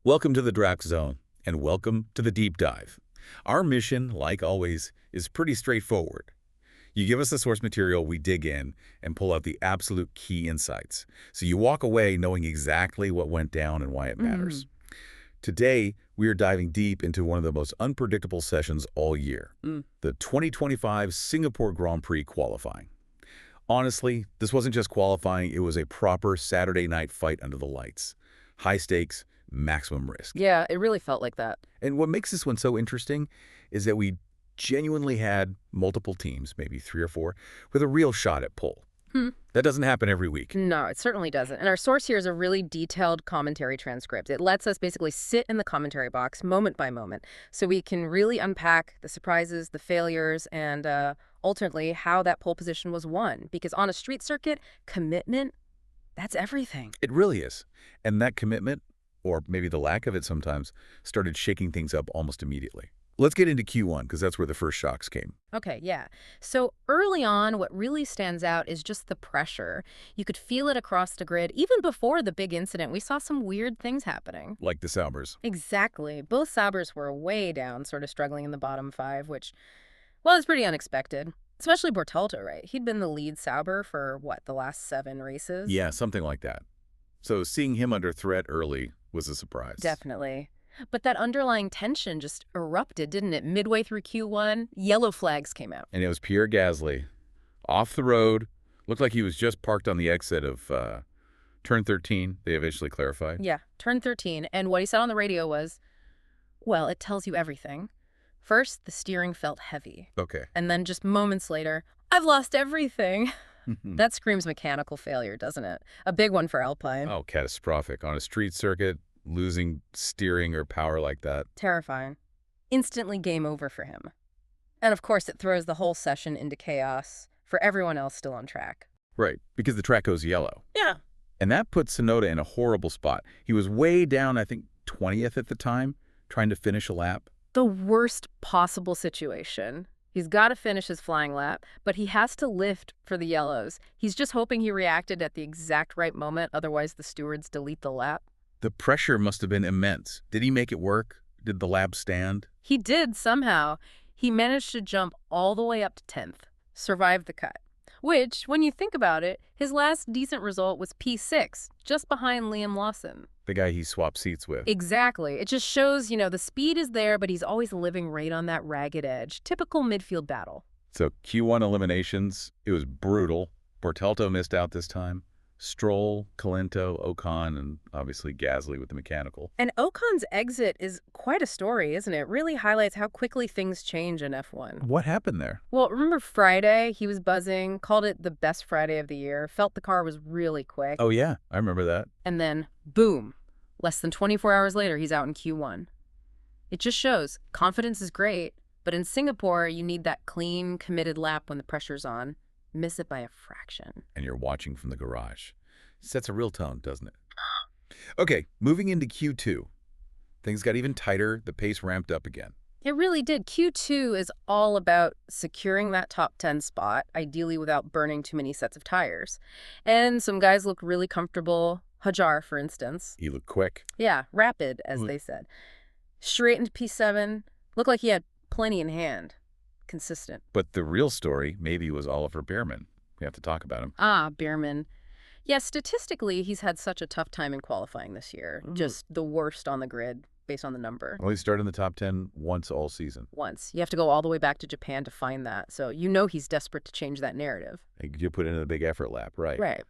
Welcome to the Draft Zone, and welcome to the Deep Dive. Our mission, like always, is pretty straightforward. You give us the source material, we dig in, and pull out the absolute key insights, so you walk away knowing exactly what went down and why it matters. Today, we are diving deep into one of the most unpredictable sessions all year, the 2025 Singapore Grand Prix qualifying. Honestly, this wasn't just qualifying, it was a proper Saturday night fight under the lights. High stakes, maximum risk. Yeah, it really felt like that. And what makes this one so interesting is that we genuinely had multiple teams, maybe 3 or 4, with a real shot at pole. That doesn't happen every week. No, it certainly doesn't. And our source here is a really detailed commentary transcript. It lets us basically sit in the commentary box moment by moment, so we can really unpack the surprises, the failures, and ultimately how that pole position was won. Because on a street circuit, commitment, that's everything. It really is. And that commitment, or maybe the lack of it sometimes, started shaking things up almost immediately. Let's get into Q1, because that's where the first shocks came. Okay, yeah. So early on, what really stands out is just the pressure. You could feel it across the grid. Even before the big incident, we saw some weird things happening. Like the Saubers. Exactly. Both Saubers were way down, sort of struggling in the bottom 5, which, well, is pretty unexpected. Especially Bortolto, right? He'd been the lead Sauber for, what, the last 7 races? Yeah, something like that. So seeing him under threat early was a surprise. Definitely. But that underlying tension just erupted, didn't it? Midway through Q1, yellow flags came out. And it was Pierre Gasly, off the road, looked like he was just parked on the exit of turn 13, they eventually clarified. Yeah, turn 13. And what he said on the radio was, well, it tells you everything. First, the steering felt heavy. Okay. And then just moments later, I've lost everything. That screams mechanical failure, doesn't it? A big one for Alpine. Oh, catastrophic. On a street circuit, losing steering or power like that. Terrifying. Instantly game over for him. And of course, it throws the whole session into chaos for everyone else still on track. Right, because the track goes yellow. Yeah. And that put Tsunoda in a horrible spot. He was way down, I think, 20th at the time, trying to finish a lap. The worst possible situation. He's got to finish his flying lap, but he has to lift for the yellows. He's just hoping he reacted at the exact right moment, otherwise the stewards delete the lap. The pressure must have been immense. Did he make it work? Did the lap stand? He did somehow. He managed to jump all the way up to 10th, survived the cut. Which, when you think about it, his last decent result was P6, just behind Liam Lawson. The guy he swapped seats with. Exactly. It just shows, the speed is there, but he's always living right on that ragged edge. Typical midfield battle. So Q1 eliminations, it was brutal. Bortolto missed out this time. Stroll, Colento, Ocon, and obviously Gasly with the mechanical. And Ocon's exit is quite a story, isn't it? It really highlights how quickly things change in F1. What happened there? Well, remember Friday? He was buzzing, called it the best Friday of the year, felt the car was really quick. Oh, yeah, I remember that. And then, boom, less than 24 hours later, he's out in Q1. It just shows confidence is great, but in Singapore, you need that clean, committed lap when the pressure's on. Miss it by a fraction. And you're watching from the garage. Sets a real tone, doesn't it? Okay, moving into Q2. Things got even tighter. The pace ramped up again. It really did. Q2 is all about securing that top 10 spot, ideally without burning too many sets of tires. And some guys look really comfortable. Hajar, for instance. He looked quick. Yeah, rapid, as they said. Straight into P7. Looked like he had plenty in hand. Consistent. But the real story maybe was Oliver Bearman. We have to talk about him. Ah, Bearman. Yeah, statistically, he's had such a tough time in qualifying this year. Just the worst on the grid, based on the number. Well, he started in the top 10 once all season. Once. You have to go all the way back to Japan to find that. So he's desperate to change that narrative. You put in a big effort lap, right? Right.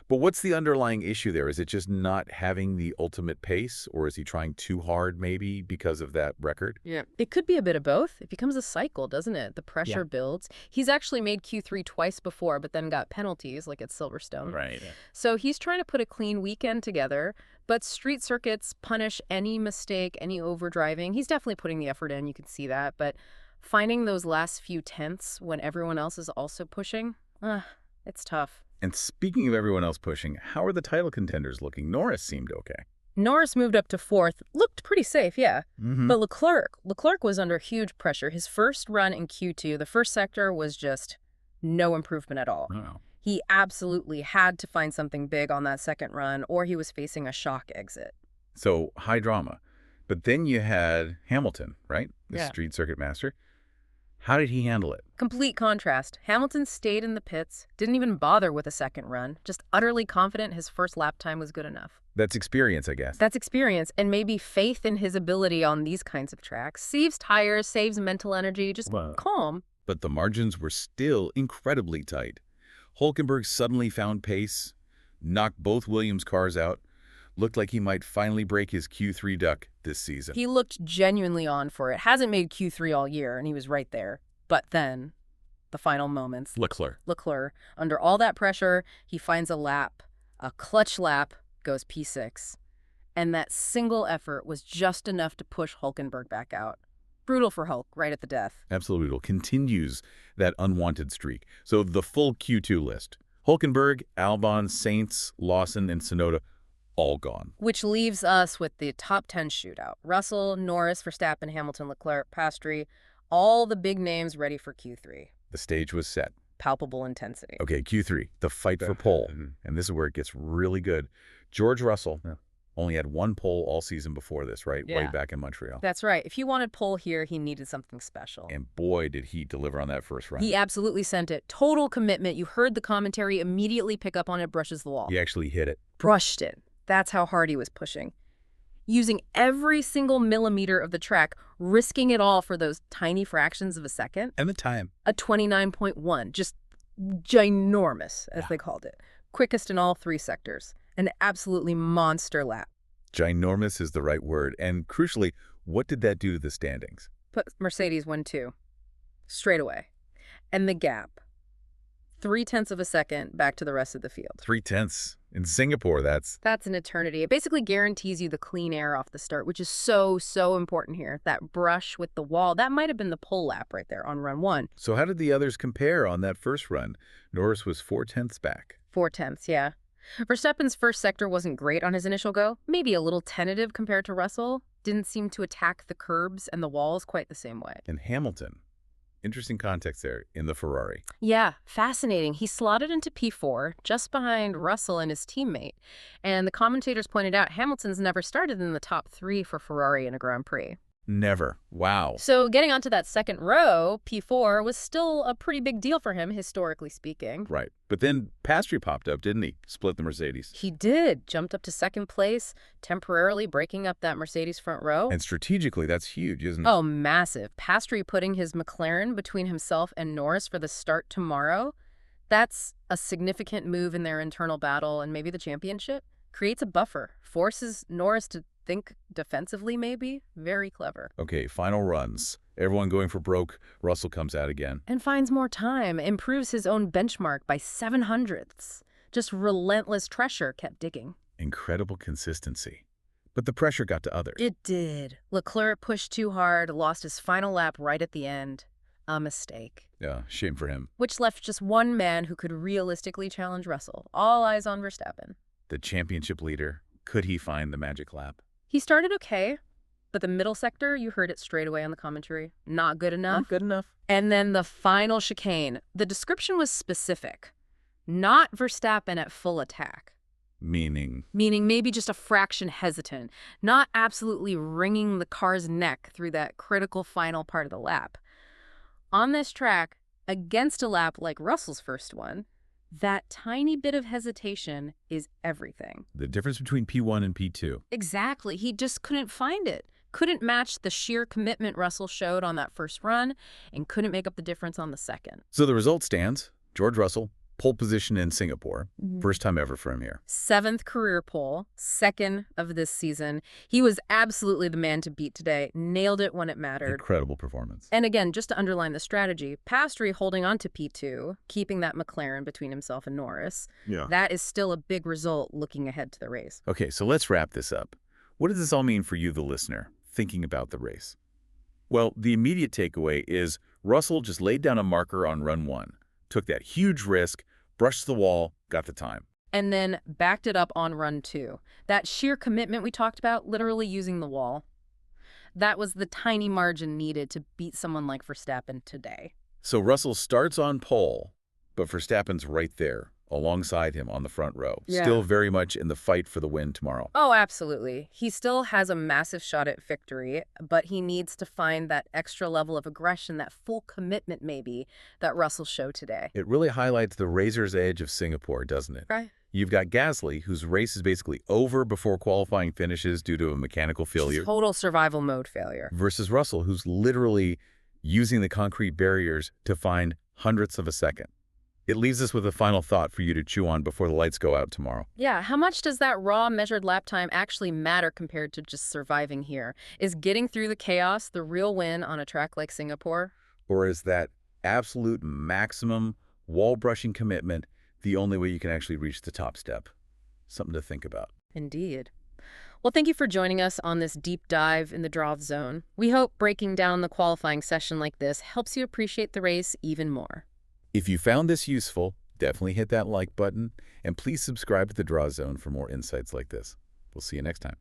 But what's the underlying issue there? Is it just not having the ultimate pace, or is he trying too hard maybe because of that record? Yeah. It could be a bit of both. It becomes a cycle, doesn't it? The pressure builds. He's actually made Q3 twice before, but then got penalties like at Silverstone. Right. So he's trying to put a clean weekend together, but street circuits punish any mistake, any overdriving. He's definitely putting the effort in. You can see that. But finding those last few tenths when everyone else is also pushing, it's tough. And speaking of everyone else pushing, how are the title contenders looking? Norris seemed okay. Norris moved up to 4th. Looked pretty safe, yeah. But Leclerc was under huge pressure. His first run in Q2, the first sector was just no improvement at all. Oh. He absolutely had to find something big on that second run, or he was facing a shock exit. So high drama. But then you had Hamilton, right? The Yeah. street circuit master. How did he handle it? Complete contrast. Hamilton stayed in the pits, didn't even bother with a second run, just utterly confident his first lap time was good enough. That's experience, I guess. That's experience and maybe faith in his ability on these kinds of tracks. Saves tires, saves mental energy, just calm. But the margins were still incredibly tight. Hülkenberg suddenly found pace, knocked both Williams cars out, looked like he might finally break his Q3 duck this season. He looked genuinely on for it. Hasn't made Q3 all year, and he was right there. But then, the final moments. LECLERC. Under all that pressure, he finds a lap, a clutch lap, goes P6. And that single effort was just enough to push Hülkenberg back out. Brutal for Hulk, right at the death. Absolutely brutal. Continues that unwanted streak. So the full Q2 list. Hülkenberg, Albon, Sainz, Lawson, and Tsunoda, all gone. Which leaves us with the top 10 shootout. Russell, Norris, Verstappen, Hamilton, Leclerc, Piastri, all the big names ready for Q3. The stage was set. Palpable intensity. Okay, Q3, the fight for pole. And this is where it gets really good. George Russell only had one pole all season before this, right? Yeah. Way back in Montreal. That's right. If he wanted pole here, he needed something special. And boy, did he deliver on that first run. He absolutely sent it. Total commitment. You heard the commentary, immediately pick up on it, brushes the wall. He actually hit it. Brushed it. That's how hard he was pushing. Using every single millimeter of the track, risking it all for those tiny fractions of a second. And the time. A 29.1. Just ginormous, as they called it. Quickest in all three sectors. An absolutely monster lap. Ginormous is the right word. And crucially, what did that do to the standings? Put Mercedes 1-2. Straight away. And the gap. 0.3 of a second back to the rest of the field. 0.3. In Singapore, that's an eternity. It basically guarantees you the clean air off the start, which is so, so important here. That brush with the wall, that might have been the pole lap right there on run 1. So how did the others compare on that first run? Norris was 0.4 back. 0.4, yeah. Verstappen's first sector wasn't great on his initial go. Maybe a little tentative compared to Russell. Didn't seem to attack the curbs and the walls quite the same way. And Hamilton. Interesting context there in the Ferrari. Yeah, fascinating. He slotted into P4, just behind Russell and his teammate. And the commentators pointed out Hamilton's never started in the top 3 for Ferrari in a Grand Prix. Never. Wow. So getting onto that second row, P4, was still a pretty big deal for him, historically speaking. Right. But then Piastri popped up, didn't he? Split the Mercedes. He did. Jumped up to second place, temporarily breaking up that Mercedes front row. And strategically, that's huge, isn't it? Oh, massive. Piastri putting his McLaren between himself and Norris for the start tomorrow. That's a significant move in their internal battle and maybe the championship. Creates a buffer. Forces Norris to think defensively, maybe. Very clever. Okay, final runs. Everyone going for broke. Russell comes out again. And finds more time. Improves his own benchmark by 0.07. Just relentless pressure kept digging. Incredible consistency. But the pressure got to others. It did. Leclerc pushed too hard, lost his final lap right at the end. A mistake. Yeah, shame for him. Which left just one man who could realistically challenge Russell. All eyes on Verstappen. The championship leader. Could he find the magic lap? He started okay, but the middle sector, you heard it straight away on the commentary. Not good enough. Not good enough. And then the final chicane. The description was specific. Not Verstappen at full attack. Meaning Maybe just a fraction hesitant. Not absolutely wringing the car's neck through that critical final part of the lap. On this track, against a lap like Russell's first one, that tiny bit of hesitation is everything. the difference between P1 and P2. Exactly. He just couldn't find it. Couldn't match the sheer commitment Russell showed on that first run and couldn't make up the difference on the second. So the result stands. George Russell, pole position in Singapore. First time ever for him here. 7th career pole, 2nd of this season. He was absolutely the man to beat today. Nailed it when it mattered. Incredible performance. And again, just to underline the strategy, Piastri holding on to P2, keeping that McLaren between himself and Norris. Yeah. That is still a big result looking ahead to the race. Okay, so let's wrap this up. What does this all mean for you, the listener, thinking about the race? Well, the immediate takeaway is Russell just laid down a marker on run 1, took that huge risk, brushed the wall, got the time. And then backed it up on run 2. That sheer commitment we talked about, literally using the wall, that was the tiny margin needed to beat someone like Verstappen today. So Russell starts on pole, but Verstappen's right there, alongside him on the front row, Yeah. still very much in the fight for the win tomorrow. Oh, absolutely. He still has a massive shot at victory, but he needs to find that extra level of aggression, that full commitment maybe, that Russell showed today. It really highlights the razor's edge of Singapore, doesn't it? Right. You've got Gasly, whose race is basically over before qualifying finishes due to a mechanical failure, Total survival mode failure. versus Russell, who's literally using the concrete barriers to find hundredths of a second. It leaves us with a final thought for you to chew on before the lights go out tomorrow. Yeah, how much does that raw measured lap time actually matter compared to just surviving here? Is getting through the chaos the real win on a track like Singapore? Or is that absolute maximum wall-brushing commitment the only way you can actually reach the top step? Something to think about. Indeed. Well, thank you for joining us on this deep dive in the draw zone. We hope breaking down the qualifying session like this helps you appreciate the race even more. If you found this useful, definitely hit that like button, and please subscribe to the Draw Zone for more insights like this. We'll see you next time.